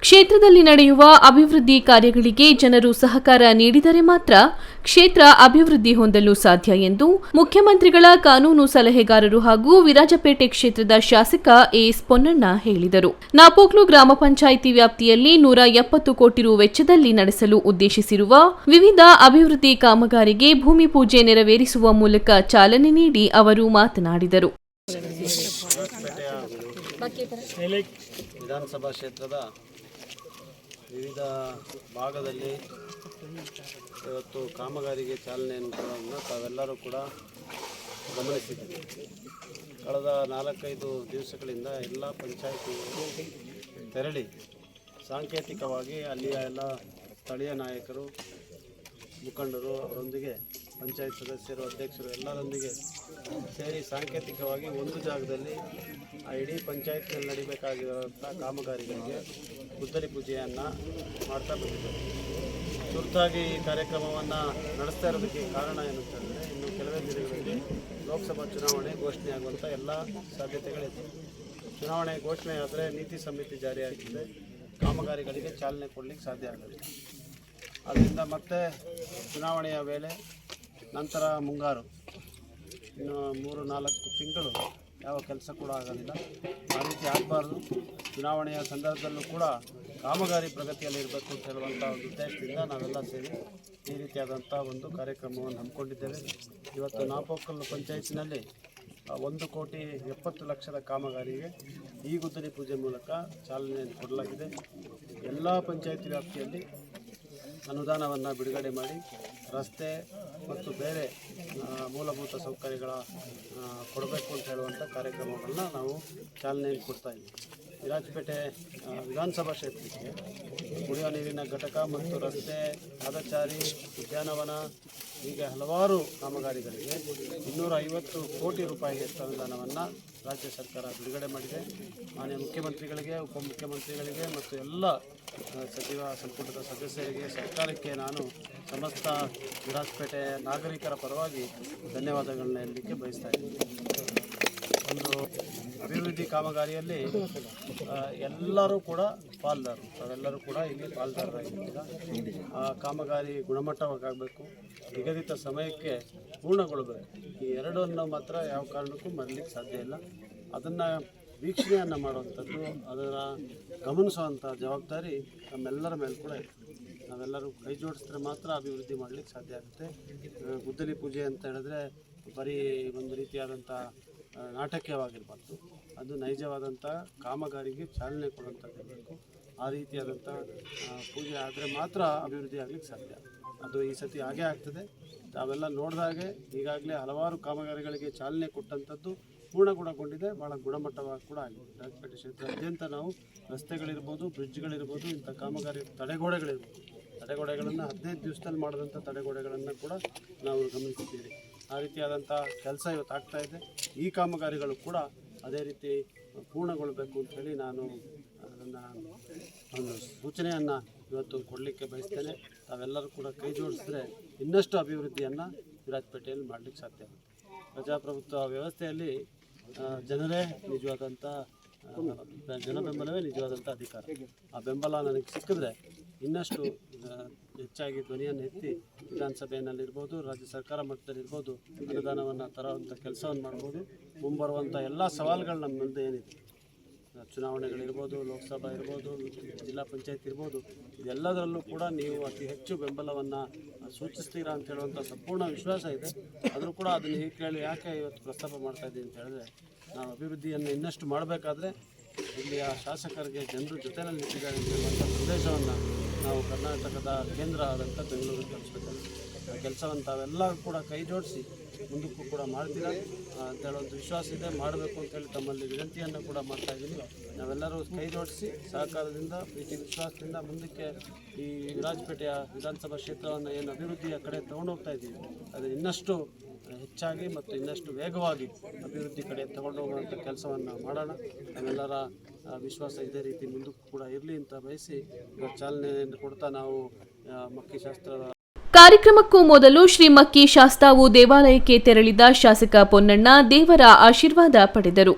ಕ್ಷೇತ್ರದಲ್ಲಿ ನಡೆಯುವ ಅಭಿವೃದ್ಧಿ ಕಾರ್ಯಗಳಿಗೆ ಜನರು ಸಹಕಾರ ನೀಡಿದರೆ ಮಾತ್ರ ಕ್ಷೇತ್ರ ಅಭಿವೃದ್ಧಿ ಹೊಂದಲು ಸಾಧ್ಯ ಎಂದು ಮುಖ್ಯಮಂತ್ರಿಗಳ ಕಾನೂನು ಸಲಹೆಗಾರರು ಹಾಗೂ ವಿರಾಜಪೇಟೆ ಕ್ಷೇತ್ರದ ಶಾಸಕ ಎಸ್ ಪೊನ್ನಣ್ಣ ಹೇಳಿದರು. ನಾಪೋಕ್ಲು ಗ್ರಾಮ ಪಂಚಾಯಿತಿ ವ್ಯಾಪ್ತಿಯಲ್ಲಿ 170 ಕೋಟಿ ರು ವೆಚ್ಚದಲ್ಲಿ ನಡೆಸಲು ಉದ್ದೇಶಿಸಿರುವ ವಿವಿಧ ಅಭಿವೃದ್ಧಿ ಕಾಮಗಾರಿಗೆ ಭೂಮಿ ಪೂಜೆ ನೆರವೇರಿಸುವ ಮೂಲಕ ಚಾಲನೆ ನೀಡಿ ಅವರು ಮಾತನಾಡಿದರು. ವಿಧಾನಸಭಾ ಕ್ಷೇತ್ರದ ವಿವಿಧ ಭಾಗದಲ್ಲಿ ಇವತ್ತು ಕಾಮಗಾರಿಗೆ ಚಾಲನೆಯನ್ನು ತಾವೆಲ್ಲರೂ ಕೂಡ ಗಮನಿಸಿದ್ದೀವಿ. ಕಳೆದ 4-5 ದಿವಸಗಳಿಂದ ಎಲ್ಲ ಪಂಚಾಯಿತಿಗಳು ತೆರಳಿ ಸಾಂಕೇತಿಕವಾಗಿ ಅಲ್ಲಿಯ ಎಲ್ಲ ಸ್ಥಳೀಯ ನಾಯಕರು, ಮುಖಂಡರು ಅವರೊಂದಿಗೆ ಪಂಚಾಯತ್ ಸದಸ್ಯರು, ಅಧ್ಯಕ್ಷರು ಎಲ್ಲರೊಂದಿಗೆ ಸೇರಿ ಸಾಂಕೇತಿಕವಾಗಿ ಒಂದು ಜಾಗದಲ್ಲಿ ಆ ಇಡೀ ಪಂಚಾಯತ್ನಲ್ಲಿ ನಡೀಬೇಕಾಗಿರುವಂಥ ಕಾಮಗಾರಿಗಳಿಗೆ ಗುದ್ದಲಿ ಪೂಜೆಯನ್ನು ಮಾಡ್ತಾ ಬಂದಿದ್ದಾರೆ. ತುರ್ತಾಗಿ ಈ ಕಾರ್ಯಕ್ರಮವನ್ನು ನಡೆಸ್ತಾ ಇರೋದಕ್ಕೆ ಕಾರಣ ಏನಂತಂದರೆ, ಇನ್ನು ಕೆಲವೇ ದಿನಗಳಲ್ಲಿ ಲೋಕಸಭಾ ಚುನಾವಣೆ ಘೋಷಣೆಯಾಗುವಂಥ ಎಲ್ಲ ಸಾಧ್ಯತೆಗಳಿದೆ. ಚುನಾವಣೆ ಘೋಷಣೆ ಆದರೆ ನೀತಿ ಸಂಹಿತೆ ಜಾರಿಯಾಗಿದೆ, ಕಾಮಗಾರಿಗಳಿಗೆ ಚಾಲನೆ ಕೊಡಲಿಕ್ಕೆ ಸಾಧ್ಯ ಆಗೋದಿಲ್ಲ. ಅದರಿಂದ ಮತ್ತೆ ಚುನಾವಣೆಯ ವೇಳೆ ನಂತರ ಮುಂಗಾರು ಇನ್ನು 3-4 ತಿಂಗಳು ಯಾವ ಕೆಲಸ ಕೂಡ ಆಗೋದಿಲ್ಲ. ಆ ರೀತಿ ಆಗಬಾರ್ದು. ಚುನಾವಣೆಯ ಸಂದರ್ಭದಲ್ಲೂ ಕೂಡ ಕಾಮಗಾರಿ ಪ್ರಗತಿಯಲ್ಲಿ ಇರಬೇಕು ಅಂತ ಹೇಳುವಂಥ ಒಂದು ಉದ್ದೇಶದಿಂದ ನಾವೆಲ್ಲ ಸೇರಿ ಈ ರೀತಿಯಾದಂಥ ಒಂದು ಕಾರ್ಯಕ್ರಮವನ್ನು ಹಮ್ಮಿಕೊಂಡಿದ್ದೇವೆ. ಇವತ್ತು ನಾಪೋಕಲ್ ಪಂಚಾಯತಿನಲ್ಲಿ 1,70,00,000 ಕಾಮಗಾರಿಗೆ ಈ ಗುದ್ದಲಿ ಪೂಜೆ ಮೂಲಕ ಚಾಲನೆಯನ್ನು ಕೊಡಲಾಗಿದೆ. ಎಲ್ಲ ಪಂಚಾಯತಿ ವ್ಯಾಪ್ತಿಯಲ್ಲಿ ಅನುದಾನವನ್ನು ಬಿಡುಗಡೆ ಮಾಡಿ ರಸ್ತೆ ಮತ್ತು ಬೇರೆ ಮೂಲಭೂತ ಸೌಕರ್ಯಗಳ ಕೊಡಬೇಕು ಅಂತ ಹೇಳುವಂಥ ಕಾರ್ಯಕ್ರಮಗಳನ್ನ ನಾವು ಚಾಲನೆಯನ್ನು ಕೊಡ್ತಾ ಇದ್ದೀವಿ. ವಿರಾಜಪೇಟೆ ವಿಧಾನಸಭಾ ಕ್ಷೇತ್ರಕ್ಕೆ ಕುಡಿಯುವ ನೀರಿನ ಘಟಕ ಮತ್ತು ರಸ್ತೆ, ಪಾದಚಾರಿ, ಉದ್ಯಾನವನ ಹೀಗೆ ಹಲವಾರು ಕಾಮಗಾರಿಗಳಿಗೆ 250 ಕೋಟಿ ರೂಪಾಯಿಯಷ್ಟು ಅನುದಾನವನ್ನು ರಾಜ್ಯ ಸರ್ಕಾರ ಬಿಡುಗಡೆ ಮಾಡಿದೆ. ಮಾನ್ಯ ಮುಖ್ಯಮಂತ್ರಿಗಳಿಗೆ, ಉಪಮುಖ್ಯಮಂತ್ರಿಗಳಿಗೆ ಮತ್ತು ಎಲ್ಲ ಸಚಿವ ಸಂಪುಟದ ಸದಸ್ಯರಿಗೆ, ಸರ್ಕಾರಕ್ಕೆ ನಾನು ಸಮಸ್ತ ವಿರಾಜಪೇಟೆ ನಾಗರಿಕರ ಪರವಾಗಿ ಧನ್ಯವಾದಗಳನ್ನ ಹೇಳಲಿಕ್ಕೆ ಬಯಸ್ತಾ ಇದ್ದೀನಿ. ಒಂದು ಅಭಿವೃದ್ಧಿ ಕಾಮಗಾರಿಯಲ್ಲಿ ಎಲ್ಲರೂ ಕೂಡ ಪಾಲ್ದಾರರು, ತಾವೆಲ್ಲರೂ ಕೂಡ ಇಲ್ಲಿ ಪಾಲ್ದಾರರಾಗಿದ್ದೀರ. ಆ ಕಾಮಗಾರಿ ಗುಣಮಟ್ಟವಾಗಬೇಕು, ನಿಗದಿತ ಸಮಯಕ್ಕೆ ಪೂರ್ಣಗೊಳ್ಳಬೇಕು. ಈ ಎರಡನ್ನು ಮಾತ್ರ ಯಾವ ಕಾರಣಕ್ಕೂ ಮರಲಿಕ್ಕೆ ಸಾಧ್ಯ ಇಲ್ಲ. ಅದನ್ನು ವೀಕ್ಷಣೆಯನ್ನು ಮಾಡುವಂಥದ್ದು, ಅದನ್ನು ಗಮನಿಸುವಂಥ ಜವಾಬ್ದಾರಿ ನಮ್ಮೆಲ್ಲರ ಮೇಲೆ ಕೂಡ ಇದೆ. ನಾವೆಲ್ಲರೂ ಕೈ ಜೋಡಿಸಿದ್ರೆ ಮಾತ್ರ ಅಭಿವೃದ್ಧಿ ಮಾಡಲಿಕ್ಕೆ ಸಾಧ್ಯ ಆಗುತ್ತೆ. ಗುದ್ದಲಿ ಪೂಜೆ ಅಂತ ಹೇಳಿದ್ರೆ ಬರೀ ಒಂದು ರೀತಿಯಾದಂಥ ನಾಟಕೀಯವಾಗಿರಬಾರ್ದು, ಅದು ನೈಜವಾದಂಥ ಕಾಮಗಾರಿಗೆ ಚಾಲನೆ ಕೊಡುವಂಥದ್ದಿರಬೇಕು. ಆ ರೀತಿಯಾದಂಥ ಪೂಜೆ ಆದರೆ ಮಾತ್ರ ಅಭಿವೃದ್ಧಿ ಆಗಲಿಕ್ಕೆ ಸಾಧ್ಯ. ಅದು ಈ ಸತಿ ಹಾಗೇ ಆಗ್ತದೆ. ತಾವೆಲ್ಲ ನೋಡಿದಾಗೆ ಈಗಾಗಲೇ ಹಲವಾರು ಕಾಮಗಾರಿಗಳಿಗೆ ಚಾಲನೆ ಕೊಟ್ಟಂಥದ್ದು ಪೂರ್ಣಗೊಂಡಿದೆ, ಭಾಳ ಗುಣಮಟ್ಟವಾಗಿ ಕೂಡ ಆಗಿದೆ. ವಿರಾಜಪೇಟೆ ಕ್ಷೇತ್ರಾದ್ಯಂತ ನಾವು ರಸ್ತೆಗಳಿರ್ಬೋದು, ಬ್ರಿಡ್ಜ್ಗಳಿರ್ಬೋದು, ಇಂಥ ಕಾಮಗಾರಿ ತಡೆಗೋಡೆಗಳಿರ್ಬೋದು, ತಡೆಗೋಡೆಗಳನ್ನು 15 ದಿವಸದಲ್ಲಿ ಮಾಡಿದಂಥ ತಡೆಗೋಡೆಗಳನ್ನು ಕೂಡ ನಾವು ಗಮನಿಸಿದ್ದೀವಿ. ಆ ರೀತಿಯಾದಂಥ ಕೆಲಸ ಇವತ್ತು ಆಗ್ತಾ ಇದೆ. ಈ ಕಾಮಗಾರಿಗಳು ಕೂಡ ಅದೇ ರೀತಿ ಪೂರ್ಣಗೊಳ್ಳಬೇಕು ಅಂಥೇಳಿ ನಾನು ನನ್ನ ಒಂದು ಸೂಚನೆಯನ್ನು ಇವತ್ತು ಕೊಡಲಿಕ್ಕೆ ಬಯಸ್ತೇನೆ. ತಾವೆಲ್ಲರೂ ಕೂಡ ಕೈ ಜೋಡಿಸಿದ್ರೆ ಇನ್ನಷ್ಟು ಅಭಿವೃದ್ಧಿಯನ್ನು ವಿರಾಜಪೇಟೆಯಲ್ಲಿ ಮಾಡಲಿಕ್ಕೆ ಸಾಧ್ಯ ಆಗುತ್ತೆ. ಪ್ರಜಾಪ್ರಭುತ್ವ ವ್ಯವಸ್ಥೆಯಲ್ಲಿ ಜನರೇ ನಿಜವಾದಂಥ ಜನ ಬೆಂಬಲವೇ ನಿಜವಾದಂಥ ಅಧಿಕಾರ. ಆ ಬೆಂಬಲ ನನಗೆ ಸಿಕ್ಕಿದ್ರೆ ಇನ್ನಷ್ಟು ಹೆಚ್ಚಾಗಿ ಧ್ವನಿಯನ್ನು ಎತ್ತಿ ವಿಧಾನಸಭೆಯಲ್ಲಿರ್ಬೋದು, ರಾಜ್ಯ ಸರ್ಕಾರ ಮಟ್ಟದಲ್ಲಿರ್ಬೋದು ಅನುದಾನವನ್ನು ತರುವಂಥ ಕೆಲಸವನ್ನು ಮಾಡ್ಬೋದು. ಮುಂಬರುವಂಥ ಎಲ್ಲ ಸವಾಲುಗಳು ನಮ್ಮ ಮುಂದೆ ಏನಿದೆ, ಚುನಾವಣೆಗಳಿರ್ಬೋದು, ಲೋಕಸಭಾ ಇರ್ಬೋದು, ಜಿಲ್ಲಾ ಪಂಚಾಯತ್ ಇರ್ಬೋದು, ಇದೆಲ್ಲದರಲ್ಲೂ ಕೂಡ ನೀವು ಅತಿ ಹೆಚ್ಚು ಬೆಂಬಲವನ್ನು ಸೂಚಿಸ್ತೀರಾ ಅಂತ ಹೇಳುವಂಥ ಸಂಪೂರ್ಣ ವಿಶ್ವಾಸ ಇದೆ. ಆದರೂ ಕೂಡ ಅದನ್ನು ಕೇಳಿ ಯಾಕೆ ಇವತ್ತು ಪ್ರಸ್ತಾಪ ಮಾಡ್ತಾಯಿದ್ದೀವಿ ಅಂತ ಹೇಳಿದ್ರೆ, ನಾವು ಅಭಿವೃದ್ಧಿಯನ್ನು ಇನ್ನಷ್ಟು ಮಾಡಬೇಕಾದ್ರೆ ಇಲ್ಲಿಯ ಶಾಸಕರಿಗೆ ಜನರು ಜೊತೆಯಲ್ಲಿ ನಿಂತಿದ್ದಾರೆ ಅಂತ ಹೇಳುವಂಥ ಸಂದೇಶವನ್ನು ನಾವು ಕರ್ನಾಟಕದ ಕೇಂದ್ರ ಆದಂಥ ಬೆಂಗಳೂರಿಗೆ ತಲುಪಿಸಬೇಕಾಗುತ್ತೆ. ಆ ಕೆಲಸವನ್ನು ತಾವೆಲ್ಲರೂ ಕೂಡ ಕೈ ಜೋಡಿಸಿ ಮುಂದಕ್ಕೂ ಕೂಡ ಮಾಡ್ತೀರಾ ಅಂತ ಹೇಳುವಂಥ ವಿಶ್ವಾಸ ಇದೆ. ಮಾಡಬೇಕು ಅಂತೇಳಿ ತಮ್ಮಲ್ಲಿ ವಿನಂತಿಯನ್ನು ಕೂಡ ಮಾಡ್ತಾಯಿದ್ದೀನಿ. ನಾವೆಲ್ಲರೂ ಕೈ ಜೋಡಿಸಿ ಸಹಕಾರದಿಂದ, ಪ್ರೀತಿ ವಿಶ್ವಾಸದಿಂದ ಮುಂದಕ್ಕೆ ಈ ವಿರಾಜಪೇಟೆಯ ವಿಧಾನಸಭಾ ಕ್ಷೇತ್ರವನ್ನು ಏನು ಅಭಿವೃದ್ಧಿಯ ಕಡೆ ತೊಗೊಂಡು ಹೋಗ್ತಾ ಇದ್ದೀವಿ, ಅದು ಇನ್ನಷ್ಟು ಹೆಚ್ಚಾಗಿ ಮತ್ತು ಇನ್ನಷ್ಟು ವೇಗವಾಗಿ ಅಭಿವೃದ್ಧಿ ಕಡೆ ತಗೊಂಡು ಹೋಗುವಂಥ ಕೆಲಸವನ್ನು ಮಾಡೋಣ. ನಮ್ಮೆಲ್ಲರ ವಿಶ್ವಾಸ ಇದೇ ರೀತಿ ಮುಂದಕ್ಕೂ ಕೂಡ ಇರಲಿ ಅಂತ ಬಯಸಿ ಚಾಲನೆಯನ್ನು ಕೊಡ್ತಾ ನಾವು ಮಕ್ಕಿ ಶಾಸ್ತ್ರದ ಕಾರ್ಯಕ್ರಮಕ್ಕೂ ಮೊದಲು ಶ್ರೀ ಮಕ್ಕಿ ಶಾಸ್ತಾವು ದೇವಾಲಯಕ್ಕೆ ತೆರಳಿದ ಶಾಸಕ ಪೊನ್ನಣ್ಣ ದೇವರ ಆಶೀರ್ವಾದ ಪಡೆದರು.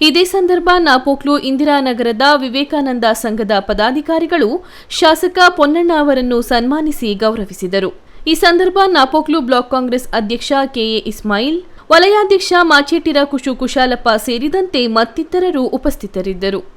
ಇದೇ ಸಂದರ್ಭ ನಾಪೋಕ್ಲು ಇಂದಿರಾನಗರದ ವಿವೇಕಾನಂದ ಸಂಘದ ಪದಾಧಿಕಾರಿಗಳು ಶಾಸಕ ಪೊನ್ನಣ್ಣ ಅವರನ್ನು ಸನ್ಮಾನಿಸಿ ಗೌರವಿಸಿದರು. ಈ ಸಂದರ್ಭ ನಾಪೋಕ್ಲು ಬ್ಲಾಕ್ ಕಾಂಗ್ರೆಸ್ ಅಧ್ಯಕ್ಷ ಕೆಎ ಇಸ್ಮಾಯಿಲ್, ವಲಯಾಧ್ಯಕ್ಷ ಮಾಚೇಟಿರ ಕುಶಾಲಪ್ಪ ಸೇರಿದಂತೆ ಮತ್ತಿತರರು ಉಪಸ್ಥಿತರಿದ್ದರು.